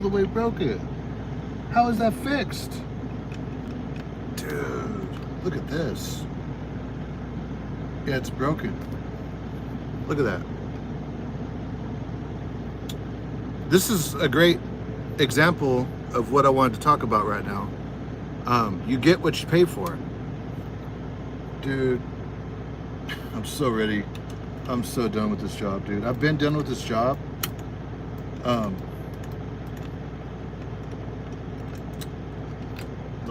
the way broke it. How is that fixed? Dude, look at this. Yeah, it's broken. Look at that. This is a great example of what I wanted to talk about right now. You get what you pay for. Dude, I'm so ready. I'm so done with this job, dude. I've been done with this job. The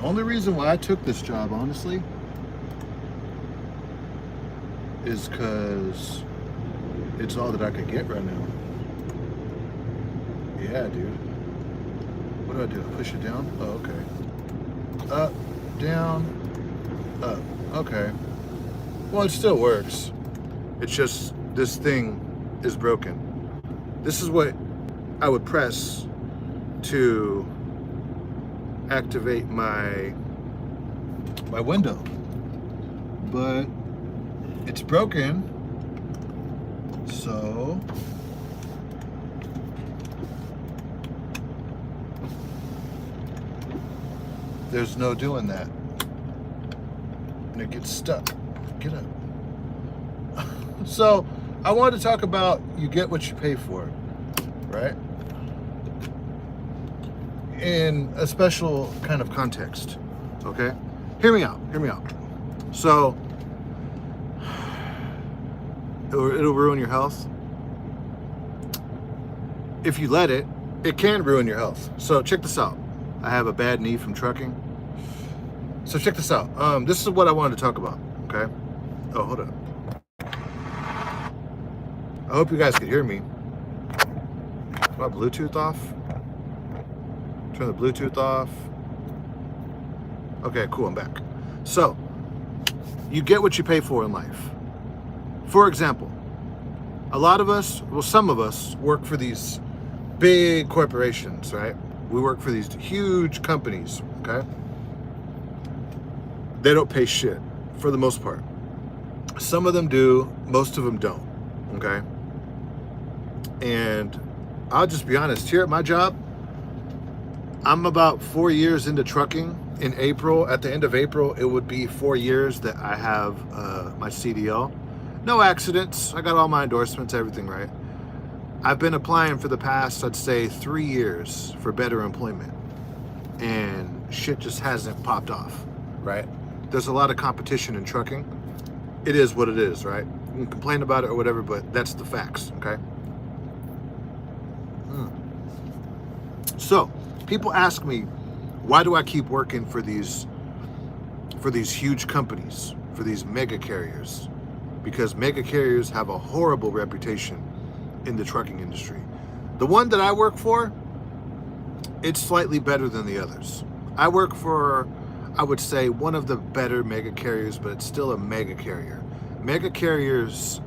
only reason why I took this job, honestly, is because it's all that I could get right now. Yeah, dude. What do I do? Push it down? Oh, okay. Up, down, up. Okay. Well, it still works. It's just this thing is broken. This is what I would press to activate my window. But it's broken. So there's no doing that. And it gets stuck. Get up. So I wanted to talk about you get what you pay for, right? In a special kind of context, okay? Hear me out. So it'll ruin your health. If you let it, it can ruin your health. So check this out. I have a bad knee from trucking. So check this out. This is what I wanted to talk about, okay? Oh, hold on. I hope you guys can hear me. Is my Bluetooth off? Turn the Bluetooth off. Okay, cool, I'm back. So, you get what you pay for in life. For example, a lot of us, well, some of us work for these big corporations, right? We work for these huge companies, okay? They don't pay shit, for the most part. Some of them do, most of them don't, okay? And I'll just be honest, here at my job, I'm about 4 years into trucking. In April, at the end of April, it would be 4 years that I have my CDL. No accidents, I got all my endorsements, everything right. I've been applying for the past, I'd say 3 years for better employment. And shit just hasn't popped off, right? There's a lot of competition in trucking. It is what it is, right? You can complain about it or whatever, but that's the facts, okay? So, people ask me, why do I keep working for these huge companies, for these mega carriers? Because mega carriers have a horrible reputation in the trucking industry. The one that I work for, it's slightly better than the others. I work for, I would say, one of the better mega carriers, but it's still a mega carrier. Mega carriers,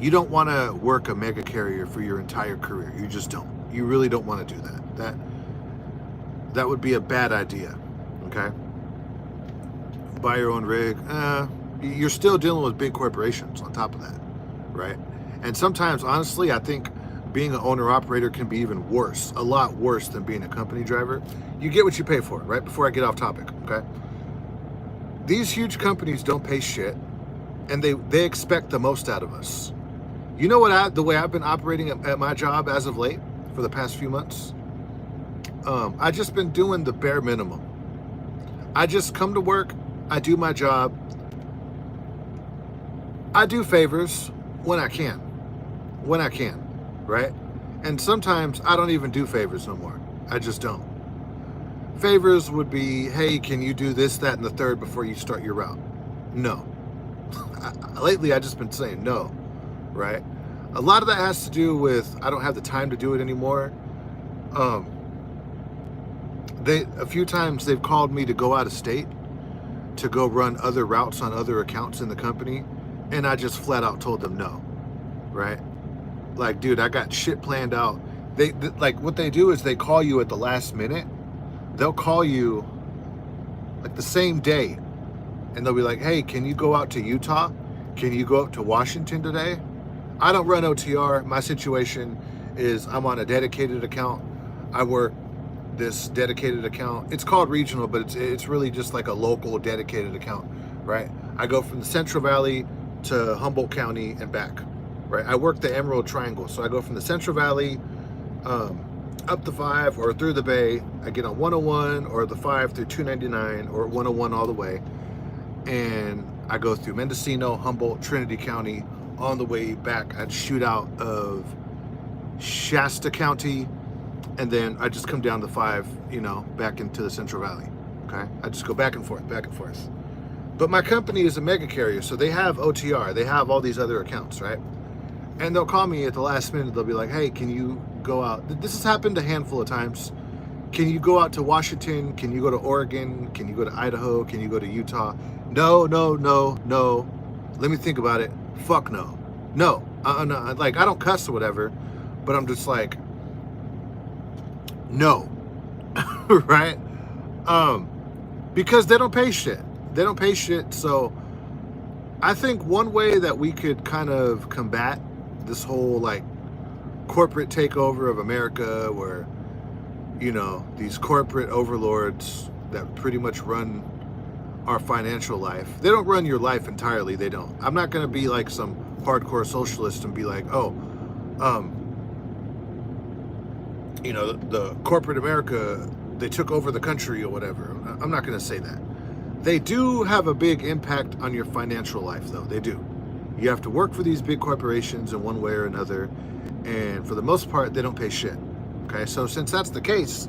you don't want to work a mega carrier for your entire career. You just don't. You really don't want to do that. That would be a bad idea, okay? Buy your own rig. You're still dealing with big corporations on top of that, right? And sometimes, honestly, I think being an owner-operator can be even worse, a lot worse than being a company driver. You get what you pay for, right? Before I get off topic, okay? These huge companies don't pay shit, and they expect the most out of us. You know what? The way I've been operating at my job as of late, for the past few months, I've just been doing the bare minimum. I just come to work, I do my job, I do favors when I can, right? And sometimes I don't even do favors no more. I just don't. Favors would be, hey, can you do this, that, and the third before you start your route? No. Lately, I've just been saying no, right? A lot of that has to do with I don't have the time to do it anymore. A few times they've called me to go out of state to go run other routes on other accounts in the company, and I just flat out told them no, right? Like, dude, I got shit planned out. They like what they do is they call you at the last minute. They'll call you like the same day, and they'll be like, hey, can you go out to Utah? Can you go up to Washington today? I don't run OTR. My situation is I'm on a dedicated account. I work this dedicated account. It's called regional, but it's really just like a local dedicated account, right? I go from the Central Valley to Humboldt County and back, right? I work the Emerald Triangle, so I go from the Central Valley up the 5 or through the Bay. I get on 101 or the 5 through 299 or 101 all the way, and I go through Mendocino, Humboldt, Trinity County. On the way back, I'd shoot out of Shasta County, and then I just come down the 5, back into the Central Valley. Okay, I just go back and forth, back and forth. But my company is a mega carrier, so they have OTR, they have all these other accounts, right? And they'll call me at the last minute. They'll be like, "Hey, can you go out?" This has happened a handful of times. Can you go out to Washington? Can you go to Oregon? Can you go to Idaho? Can you go to Utah? No, no, no, no. Let me think about it. Fuck no. No. No. Like, I don't cuss or whatever, but I'm just like, no. Right? Because they don't pay shit. They don't pay shit. So I think one way that we could kind of combat this whole like corporate takeover of America, where these corporate overlords that pretty much run our financial life. They don't run your life entirely. They don't. I'm not going to be like some hardcore socialist and be like, oh, the corporate America, they took over the country or whatever. I'm not going to say that. They do have a big impact on your financial life, though. They do. You have to work for these big corporations in one way or another, and for the most part, they don't pay shit. Okay, so since that's the case,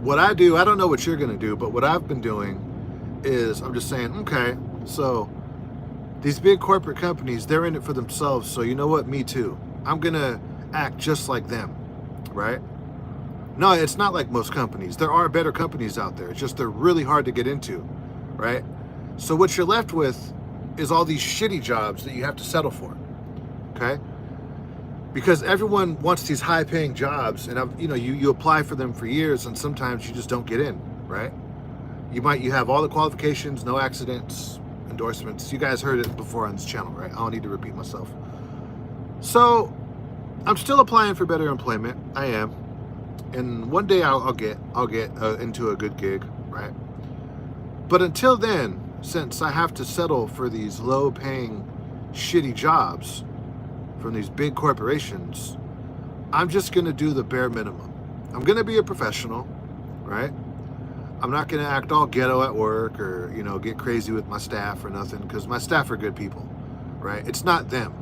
what I do, I don't know what you're going to do, but what I've been doing is I'm just saying, okay, so these big corporate companies, they're in it for themselves, so you know what? Me too. I'm going to act just like them, right? No, it's not like most companies. There are better companies out there. It's just they're really hard to get into, right? So what you're left with is all these shitty jobs that you have to settle for, okay? Because everyone wants these high-paying jobs, and you apply for them for years, and sometimes you just don't get in, right? You have all the qualifications, no accidents, endorsements. You guys heard it before on this channel, right? I don't need to repeat myself. So I'm still applying for better employment. I am, and one day I'll get into a good gig, right? But until then, since I have to settle for these low-paying, shitty jobs from these big corporations, I'm just going to do the bare minimum. I'm going to be a professional, right? I'm not going to act all ghetto at work or, get crazy with my staff or nothing, because my staff are good people, right? It's not them.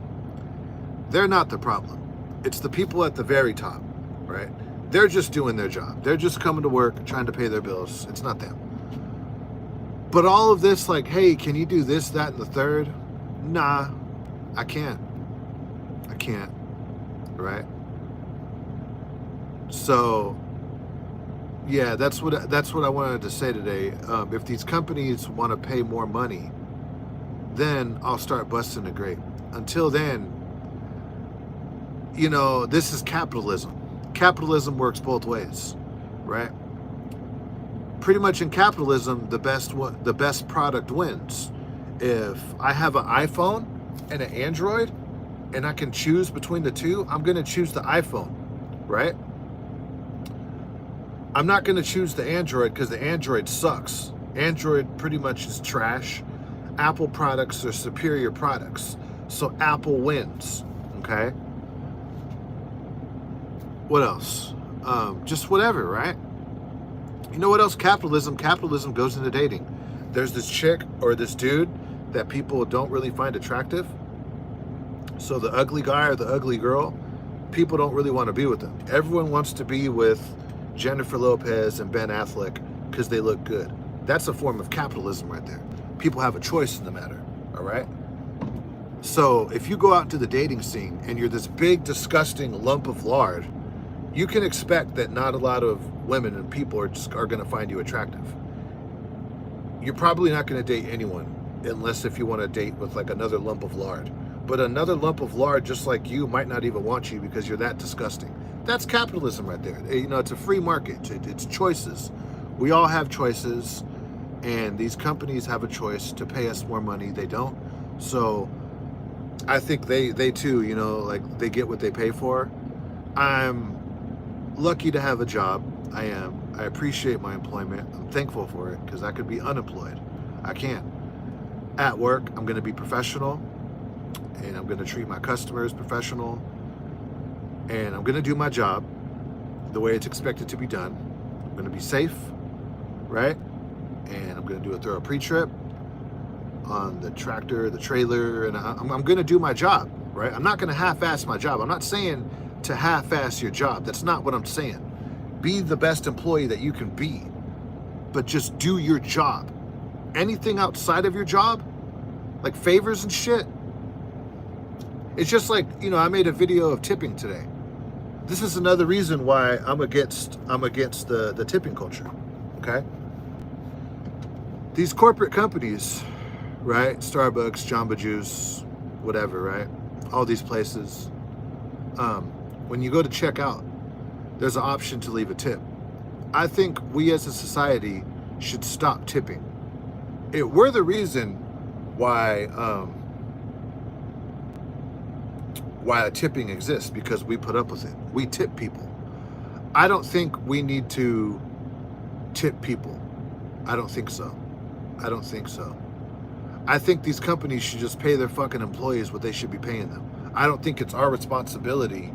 They're not the problem. It's the people at the very top, right? They're just doing their job. They're just coming to work, trying to pay their bills. It's not them. But all of this, like, hey, can you do this, that, and the third? Nah, I can't. Can't, right? So yeah, that's what I wanted to say today. If these companies want to pay more money, then I'll start busting the grape. Until then, this is capitalism. Capitalism works both ways, right? Pretty much in capitalism, the best product wins. If I have an iPhone and an Android, and I can choose between the two, I'm going to choose the iPhone, right? I'm not going to choose the Android because the Android sucks. Android pretty much is trash. Apple products are superior products. So Apple wins, okay? What else? Just whatever, right? You know what else? Capitalism goes into dating. There's this chick or this dude that people don't really find attractive. So the ugly guy or the ugly girl, people don't really want to be with them. Everyone wants to be with Jennifer Lopez and Ben Affleck because they look good. That's a form of capitalism right there. People have a choice in the matter, all right? So if you go out into the dating scene and you're this big, disgusting lump of lard, you can expect that not a lot of women and people are going to find you attractive. You're probably not going to date anyone unless if you want to date with like another lump of lard. But another lump of lard just like you might not even want you because you're that disgusting. That's capitalism right there. It's a free market. It's choices. We all have choices, and these companies have a choice to pay us more money. They don't. So I think they too, like they get what they pay for. I'm lucky to have a job. I am. I appreciate my employment. I'm thankful for it because I could be unemployed. I can't. At work, I'm going to be professional, and I'm going to treat my customers professional, and I'm going to do my job the way it's expected to be done. I'm going to be safe, right? And I'm going to do a thorough pre-trip on the tractor, the trailer, and I'm going to do my job, right? I'm not going to half-ass my job. I'm not saying to half-ass your job. That's not what I'm saying. Be the best employee that you can be, but just do your job. Anything outside of your job, like favors and shit, it's just like, you know, I made a video of tipping today. This is another reason why I'm against the tipping culture, okay? These corporate companies, right? Starbucks, Jamba Juice, whatever, right? All these places. When you go to check out, there's an option to leave a tip. I think we as a society should stop tipping. We're the reason why tipping exists, because we put up with it. We tip people. I don't think we need to tip people. I don't think so. I don't think so. I think these companies should just pay their fucking employees what they should be paying them. I don't think it's our responsibility,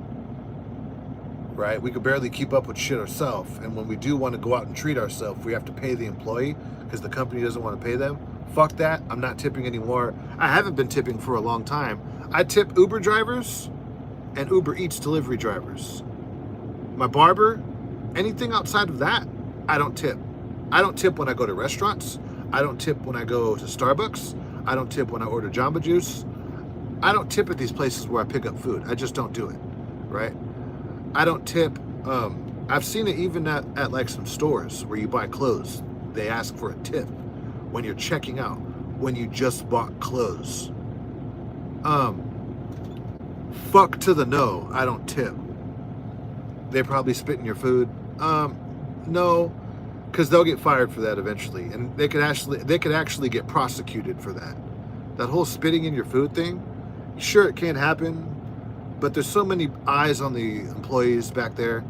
right? We could barely keep up with shit ourselves. And when we do want to go out and treat ourselves, we have to pay the employee because the company doesn't want to pay them. Fuck that. I'm not tipping anymore. I haven't been tipping for a long time. I tip Uber drivers and Uber Eats delivery drivers. My barber, anything outside of that, I don't tip. I don't tip when I go to restaurants. I don't tip when I go to Starbucks. I don't tip when I order Jamba Juice. I don't tip at these places where I pick up food. I just don't do it, right? I don't tip. I've seen it even at like some stores where you buy clothes. They ask for a tip when you're checking out, when you just bought clothes. Fuck to the no, I don't tip. They probably spit in your food. No, because they'll get fired for that eventually, and they could actually get prosecuted for that. That whole spitting in your food thing, sure, it can happen, but there's so many eyes on the employees back there,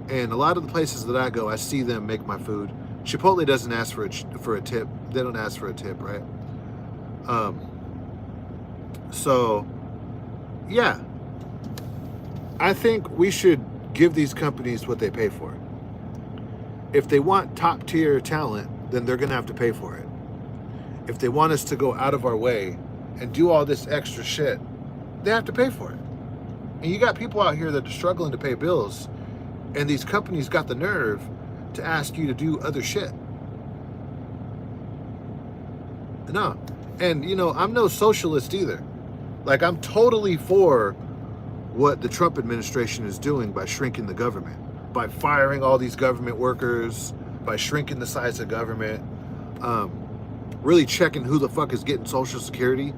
and a lot of the places that I go, I see them make my food. Chipotle doesn't ask for a tip. They don't ask for a tip, right? So, yeah, I think we should give these companies what they pay for. If they want top tier talent, then they're going to have to pay for it. If they want us to go out of our way and do all this extra shit, they have to pay for it. And you got people out here that are struggling to pay bills, and these companies got the nerve to ask you to do other shit. No. And, you know, I'm no socialist either. Like, I'm totally for what the Trump administration is doing by shrinking the government, by firing all these government workers, by shrinking the size of government, really checking who the fuck is getting Social Security.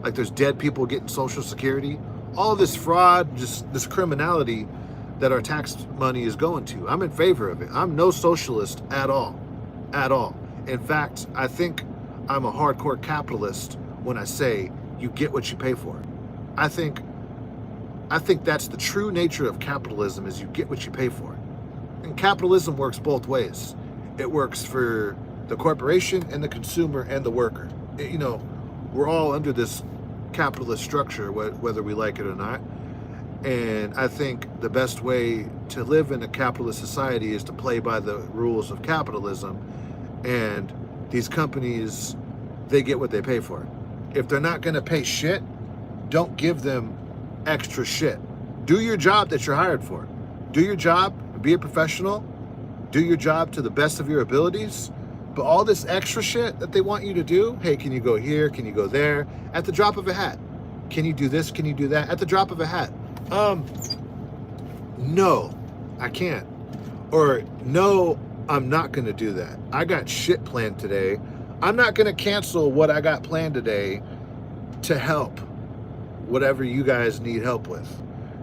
Like, there's dead people getting Social Security. All this fraud, just this criminality that our tax money is going to. I'm in favor of it. I'm no socialist at all. At all. In fact, I think I'm a hardcore capitalist when I say you get what you pay for. I think that's the true nature of capitalism, is you get what you pay for. And capitalism works both ways. It works for the corporation and the consumer and the worker. You know, we're all under this capitalist structure, whether we like it or not. And I think the best way to live in a capitalist society is to play by the rules of capitalism. And these companies, they get what they pay for. If they're not going to pay shit, don't give them extra shit. Do your job that you're hired for. Do your job, be a professional, do your job to the best of your abilities. But all this extra shit that they want you to do, hey, can you go here? Can you go there? At the drop of a hat. Can you do this? Can you do that? At the drop of a hat. No, I can't. Or no, I'm not going to do that. I got shit planned today. I'm not going to cancel what I got planned today to help whatever you guys need help with.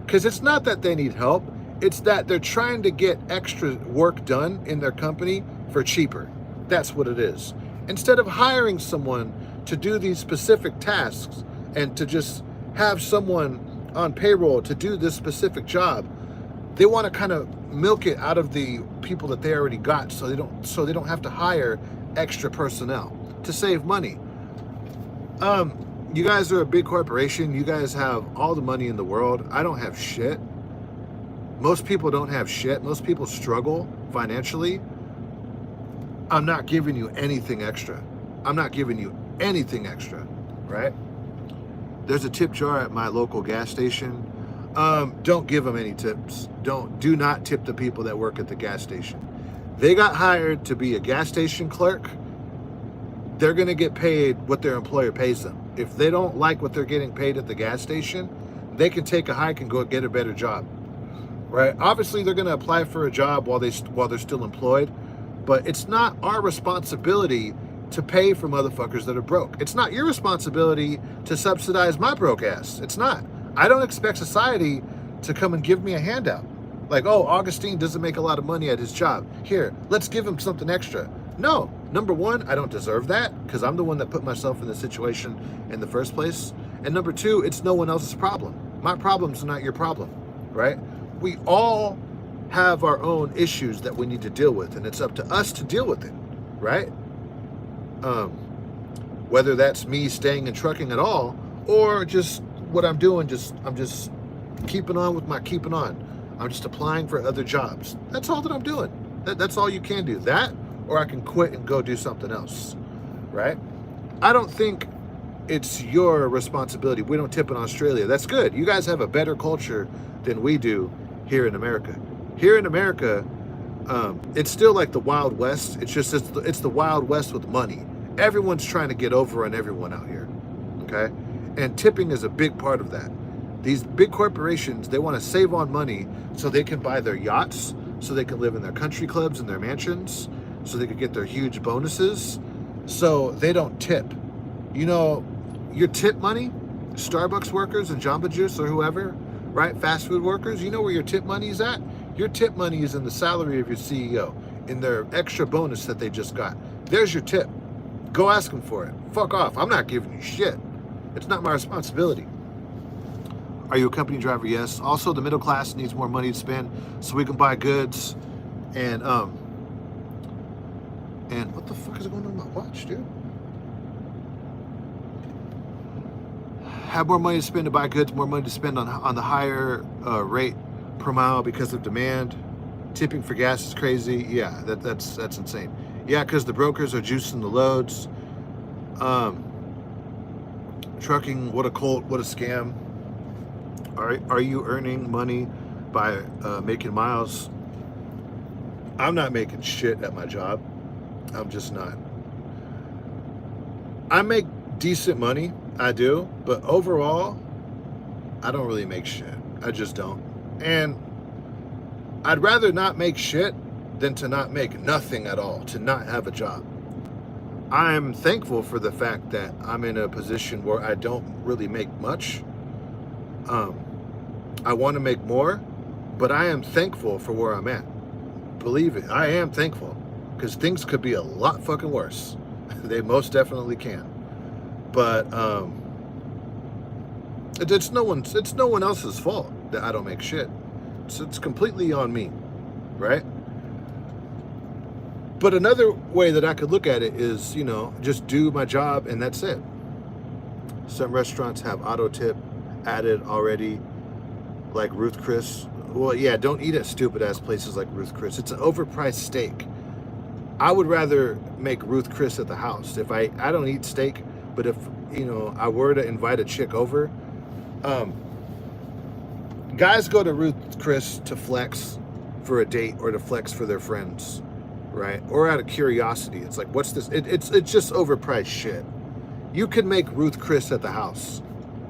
Because it's not that they need help. It's that they're trying to get extra work done in their company for cheaper. That's what it is. Instead of hiring someone to do these specific tasks and to just have someone on payroll to do this specific job, they want to kind of milk it out of the people that they already got, so they don't have to hire extra personnel to save money. You guys are a big corporation. You guys have all the money in the world. I don't have shit. Most people don't have shit. Most people struggle financially. I'm not giving you anything extra. I'm not giving you anything extra, right? There's a tip jar at my local gas station. Don't give them any tips. Do not tip the people that work at the gas station. They got hired to be a gas station clerk. They're going to get paid what their employer pays them. If they don't like what they're getting paid at the gas station, they can take a hike and go get a better job, right? Obviously, they're going to apply for a job while they're still employed, but it's not our responsibility to pay for motherfuckers that are broke. It's not your responsibility to subsidize my broke ass. It's not. I don't expect society to come and give me a handout. Like, oh, Augustine doesn't make a lot of money at his job. Here, let's give him something extra. No. Number one, I don't deserve that because I'm the one that put myself in this situation in the first place. And number two, it's no one else's problem. My problem's not your problem, right? We all have our own issues that we need to deal with, and it's up to us to deal with it, right? Whether that's me staying in trucking at all or just what I'm doing, I'm just keeping on with my keeping on. I'm just applying for other jobs. That's all that I'm doing. That's all you can do. That, or I can quit and go do something else, right? I don't think it's your responsibility. We don't tip in Australia. That's good. You guys have a better culture than we do here in America. Here in America, it's still like the Wild West. It's the Wild West with money. Everyone's trying to get over on everyone out here, okay? And tipping is a big part of that. These big corporations, they want to save on money so they can buy their yachts, so they can live in their country clubs and their mansions, so they can get their huge bonuses, so they don't tip. You know, your tip money, Starbucks workers and Jamba Juice or whoever, right? Fast food workers, you know where your tip money is at? Your tip money is in the salary of your CEO, in their extra bonus that they just got. There's your tip. Go ask them for it. Fuck off. I'm not giving you shit. It's not my responsibility. Are you a company driver? Yes. Also, the middle class needs more money to spend so we can buy goods. And what the fuck is going on in my watch, dude? Have more money to spend to buy goods, more money to spend on the higher rate per mile because of demand. Tipping for gas is crazy. Yeah, that's insane. Yeah, because the brokers are juicing the loads. Trucking, what a cult, what a scam. Are you earning money by making miles? I'm not making shit at my job. I'm just not. I make decent money, I do, but overall, I don't really make shit. I just don't. And I'd rather not make shit than to not make nothing at all, to not have a job. I'm thankful for the fact that I'm in a position where I don't really make much. I want to make more, but I am thankful for where I'm at. Believe it, I am thankful, because things could be a lot fucking worse. They most definitely can. But it's no one else's fault that I don't make shit. So it's completely on me, right? But another way that I could look at it is, you know, just do my job and that's it. Some restaurants have auto tip added already, like Ruth Chris. Well, yeah, don't eat at stupid ass places like Ruth Chris. It's an overpriced steak. I would rather make Ruth Chris at the house. If I don't eat steak, but if, you know, I were to invite a chick over, guys go to Ruth Chris to flex for a date or to flex for their friends, right? Or out of curiosity. It's like, what's this? It's just overpriced shit. You can make Ruth Chris at the house,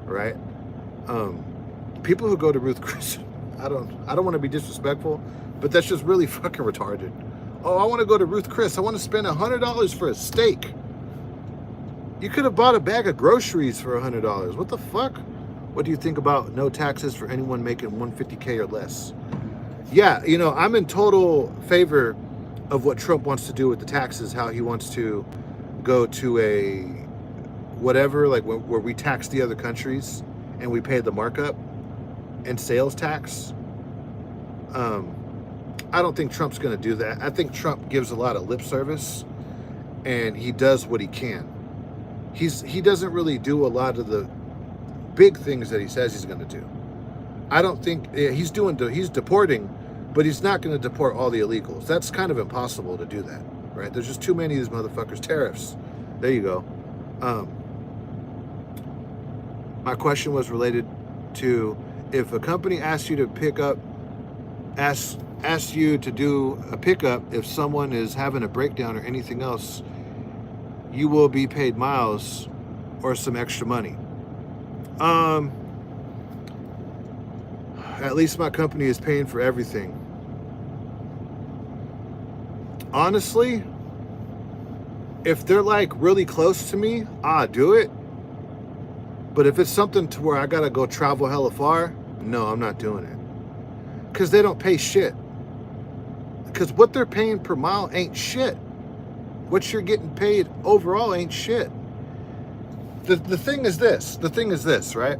right? People who go to Ruth Chris, I don't want to be disrespectful, but that's just really fucking retarded. Oh, I want to go to Ruth Chris. I want to spend $100 for a steak. You could have bought a bag of groceries for $100. What the fuck? What do you think about no taxes for anyone making $150K or less? Yeah, you know, I'm in total favor of what Trump wants to do with the taxes, how he wants to go to a whatever, like where we tax the other countries and we pay the markup and sales tax. I don't think Trump's going to do that. I think Trump gives a lot of lip service, and he does what he can. He doesn't really do a lot of the big things that he says he's going to do. I don't think he's deporting, but he's not going to deport all the illegals. That's kind of impossible to do that, right? There's just too many of these motherfuckers. Tariffs. There you go. My question was related to if a company asks you to pick up, asks you to do a pickup if someone is having a breakdown or anything else, you will be paid miles or some extra money. At least my company is paying for everything. Honestly, if they're like really close to me, I'll do it. But if it's something to where I gotta go travel hella far, no, I'm not doing it. Because they don't pay shit. Because what they're paying per mile ain't shit. What you're getting paid overall ain't shit. The thing is this, right?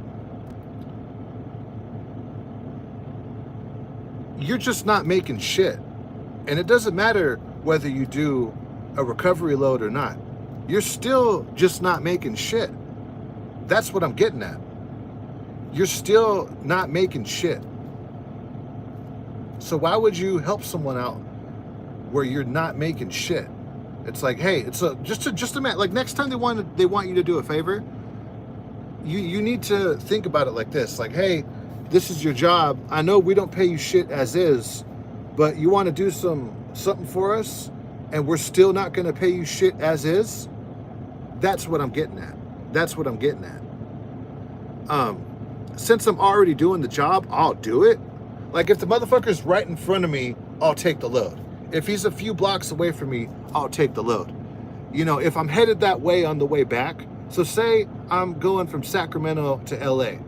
You're just not making shit. And it doesn't matter whether you do a recovery load or not. You're still just not making shit. That's what I'm getting at. You're still not making shit. So why would you help someone out where you're not making shit? It's like, hey, it's just a matter. Like next time they want you to do a favor, you need to think about it like this. Like, hey, this is your job. I know we don't pay you shit as is, but you want to do something for us, and we're still not going to pay you shit as is. That's what I'm getting at. That's what I'm getting at. Since I'm already doing the job, I'll do it. Like if the motherfucker's right in front of me, I'll take the load. If he's a few blocks away from me, I'll take the load. You know, if I'm headed that way on the way back, so say I'm going from Sacramento to LA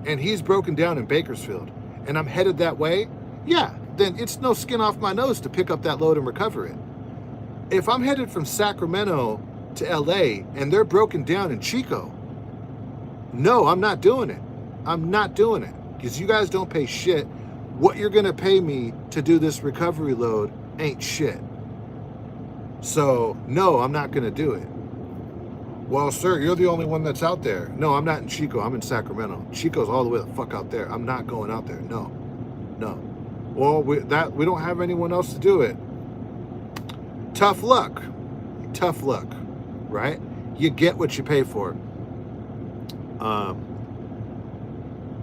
and he's broken down in Bakersfield and I'm headed that way, yeah, then it's no skin off my nose to pick up that load and recover it. If I'm headed from Sacramento to LA and they're broken down in Chico, no, I'm not doing it. I'm not doing it because you guys don't pay shit. What you're going to pay me to do this recovery load ain't shit. So, no, I'm not going to do it. Well, sir, you're the only one that's out there. No, I'm not in Chico. I'm in Sacramento. Chico's all the way the fuck out there. I'm not going out there. No. Well, we don't have anyone else to do it. Tough luck, right? You get what you pay for.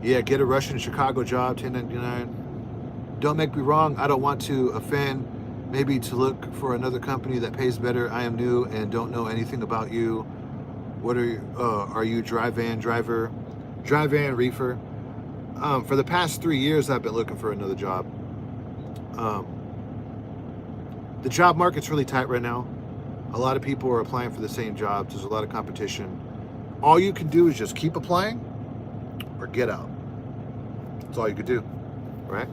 Yeah, get a Russian Chicago job, 1099. Don't make me wrong. I don't want to offend. Maybe to look for another company that pays better. I am new and don't know anything about you. What are you dry van driver? Dry van reefer. For the past 3 years, I've been looking for another job. The job market's really tight right now. A lot of people are applying for the same jobs. There's a lot of competition. All you can do is just keep applying or get out. That's all you could do, right?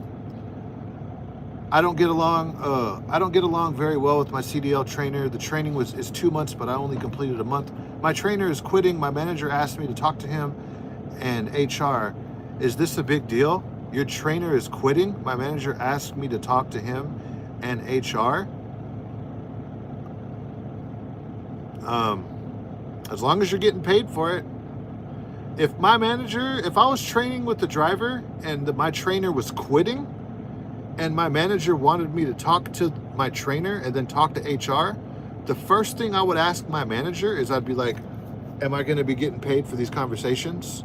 I don't get along very well with my CDL trainer. The training is 2 months, but I only completed a month. My trainer is quitting. My manager asked me to talk to him and HR. Is this a big deal? Your trainer is quitting. My manager asked me to talk to him and HR. As long as you're getting paid for it. If I was training with the driver and my trainer was quitting and my manager wanted me to talk to my trainer and then talk to HR, the first thing I would ask my manager is I'd be like, am I going to be getting paid for these conversations?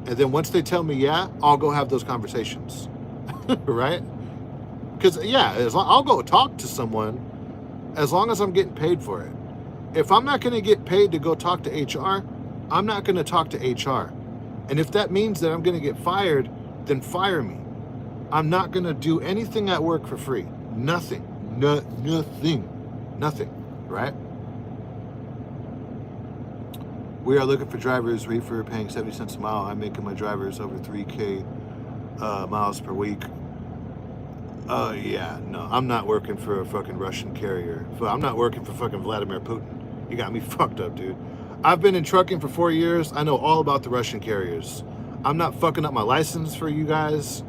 And then once they tell me, yeah, I'll go have those conversations, right? Because, yeah, I'll go talk to someone as long as I'm getting paid for it. If I'm not going to get paid to go talk to HR, I'm not going to talk to HR. And if that means that I'm going to get fired, then fire me. I'm not going to do anything at work for free. Nothing, right? We are looking for drivers, reefer, paying 70 cents a mile. I'm making my drivers over 3K miles per week. Yeah, no, I'm not working for a fucking Russian carrier. I'm not working for fucking Vladimir Putin. You got me fucked up, dude. I've been in trucking for 4 years. I know all about the Russian carriers. I'm not fucking up my license for you guys.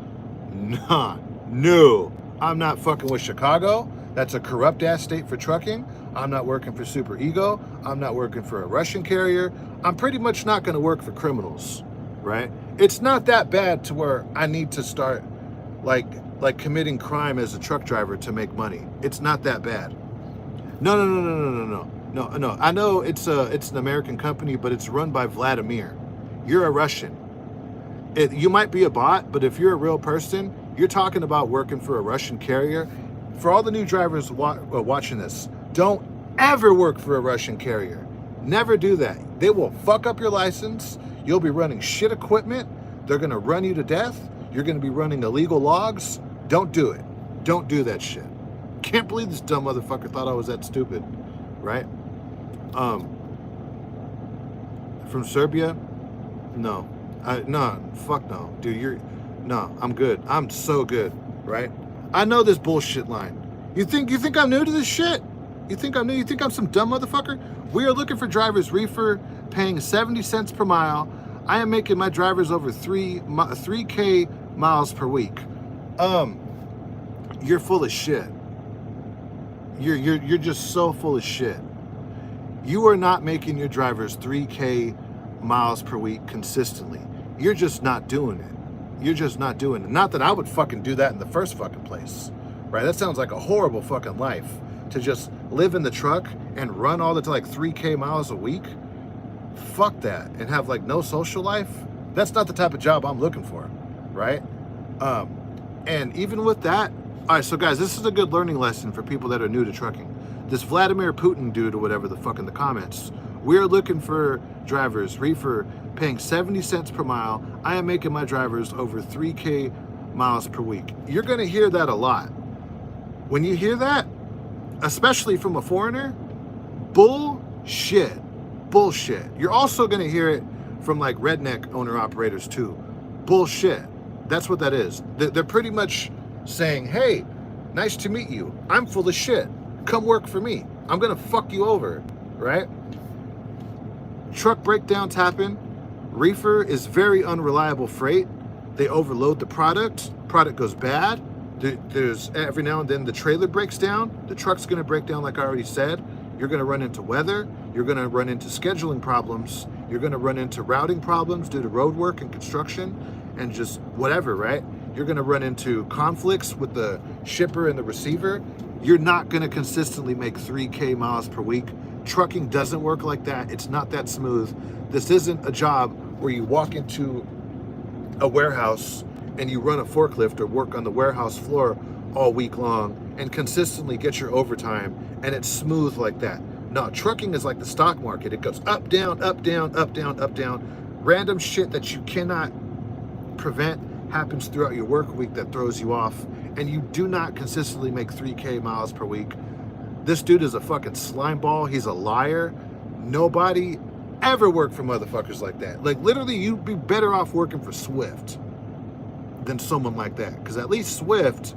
Nah, No, I'm not fucking with Chicago. That's a corrupt ass state for trucking. I'm not working for Super Ego. I'm not working for a Russian carrier. I'm pretty much not going to work for criminals, right? It's not that bad to where I need to start like like committing crime as a truck driver to make money. It's not that bad. No, no, no, no, no, no, no, no, no. I know it's an American company, but it's run by Vladimir. You're a Russian. You might be a bot, but if you're a real person, you're talking about working for a Russian carrier. For all the new drivers watching this, don't ever work for a Russian carrier. Never do that. They will fuck up your license. You'll be running shit equipment. They're going to run you to death. You're going to be running illegal logs. Don't do it. Don't do that shit. Can't believe this dumb motherfucker thought I was that stupid, right? From Serbia? No. No, fuck no. Dude, no, I'm good. I'm so good, right? I know this bullshit line. You think I'm new to this shit? You think I'm new? You think I'm some dumb motherfucker? We are looking for drivers reefer, paying 70 cents per mile. I am making my drivers over 3K miles per week. You're full of shit. You're just so full of shit. You are not making your drivers 3K miles per week consistently. You're just not doing it. You're just not doing it. Not that I would fucking do that in the first fucking place, right? That sounds like a horrible fucking life, to just live in the truck and run all the to like 3K miles a week. Fuck that. And have like no social life. That's not the type of job I'm looking for, right? And even with that, all right, so guys, this is a good learning lesson for people that are new to trucking. This Vladimir Putin dude or whatever the fuck in the comments, we're looking for drivers, reefer, paying 70 cents per mile. I am making my drivers over 3K miles per week. You're going to hear that a lot. When you hear that, especially from a foreigner, bullshit. Bullshit. You're also going to hear it from like redneck owner operators too. Bullshit. That's what that is. They're pretty much saying, hey, nice to meet you. I'm full of shit. Come work for me. I'm going to fuck you over, right? Truck breakdowns happen. Reefer is very unreliable freight. They overload the product. Product goes bad. There's every now and then the trailer breaks down. The truck's going to break down, like I already said. You're going to run into weather. You're going to run into scheduling problems. You're going to run into routing problems due to road work and construction and just whatever, right? You're going to run into conflicts with the shipper and the receiver. You're not going to consistently make 3K miles per week. Trucking doesn't work like that. It's not that smooth. This isn't a job where you walk into a warehouse and you run a forklift or work on the warehouse floor all week long and consistently get your overtime and it's smooth like that. No, trucking is like the stock market. It goes up, down, up, down, up, down, up, down. Random shit that you cannot prevent happens throughout your work week that throws you off, and you do not consistently make 3K miles per week. This dude is a fucking slime ball. He's a liar. Nobody ever worked for motherfuckers like that. Like literally, you'd be better off working for Swift than someone like that, because at least Swift,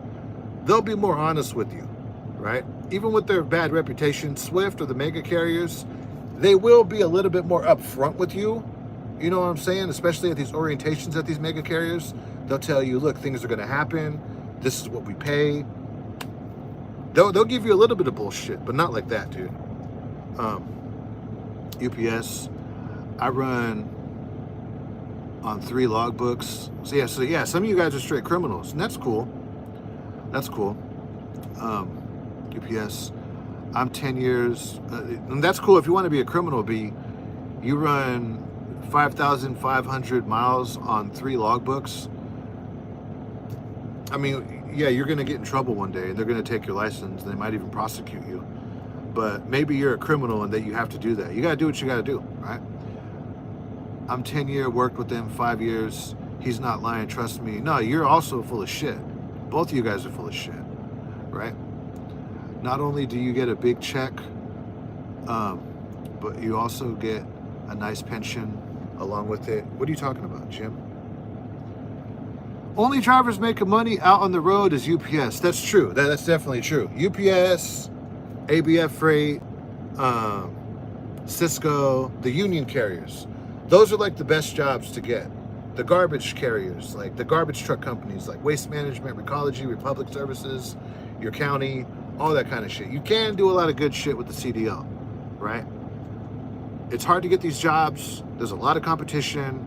they'll be more honest with you, right? Even with their bad reputation, Swift or the mega carriers, they will be a little bit more upfront with you. You know what I'm saying? Especially at these orientations at these mega carriers, they'll tell you, look, things are going to happen. This is what we pay. They'll give you a little bit of bullshit, but not like that, dude. UPS, I run on 3 logbooks. So yeah, some of you guys are straight criminals, and that's cool. That's cool. UPS, I'm 10 years, and that's cool if you want to be a criminal. You run 5,500 miles on 3 logbooks. I mean, yeah, you're going to get in trouble one day, and they're going to take your license, and they might even prosecute you. But maybe you're a criminal and that you have to do that. You got to do what you got to do, right? I'm 10 years, worked with them 5 years. He's not lying, trust me. No, you're also full of shit. Both of you guys are full of shit, right? Not only do you get a big check, but you also get a nice pension along with it. What are you talking about, Jim? Only drivers making money out on the road is UPS. That's true. That's definitely true. UPS, ABF Freight, Cisco, the union carriers. Those are like the best jobs to get. the garbage carriers, like the garbage truck companies, like Waste Management, Recology, Republic Services, your county, all that kind of shit. You can do a lot of good shit with the CDL, right? It's hard to get these jobs. There's a lot of competition.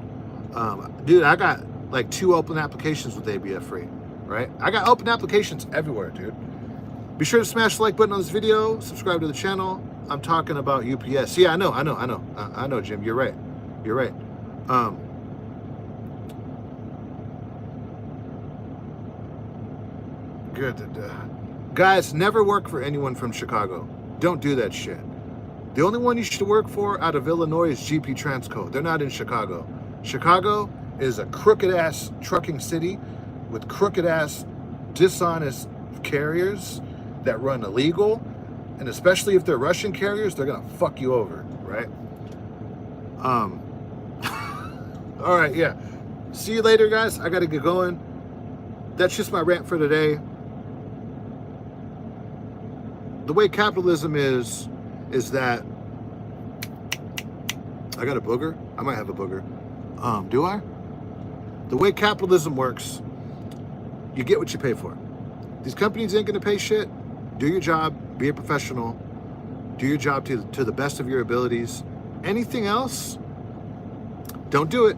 Dude, I got like 2 open applications with ABF Free, right? I got open applications everywhere, dude. Be sure to smash the like button on this video, subscribe to the channel. I'm talking about UPS. Yeah, I know, Jim, you're right. You're right. Good. Guys, never work for anyone from Chicago. Don't do that shit. The only one you should work for out of Illinois is GP Transco. They're not in Chicago. Chicago is a crooked-ass trucking city with crooked-ass, dishonest carriers that run illegal. And especially if they're Russian carriers, they're going to fuck you over, right? All right, yeah. See you later, guys. I got to get going. That's just my rant for today. The way capitalism is that I got a booger. I might have a booger. Do I? The way capitalism works, you get what you pay for. These companies ain't gonna pay shit. Do your job, be a professional, do your job to the best of your abilities. Anything else, don't do it.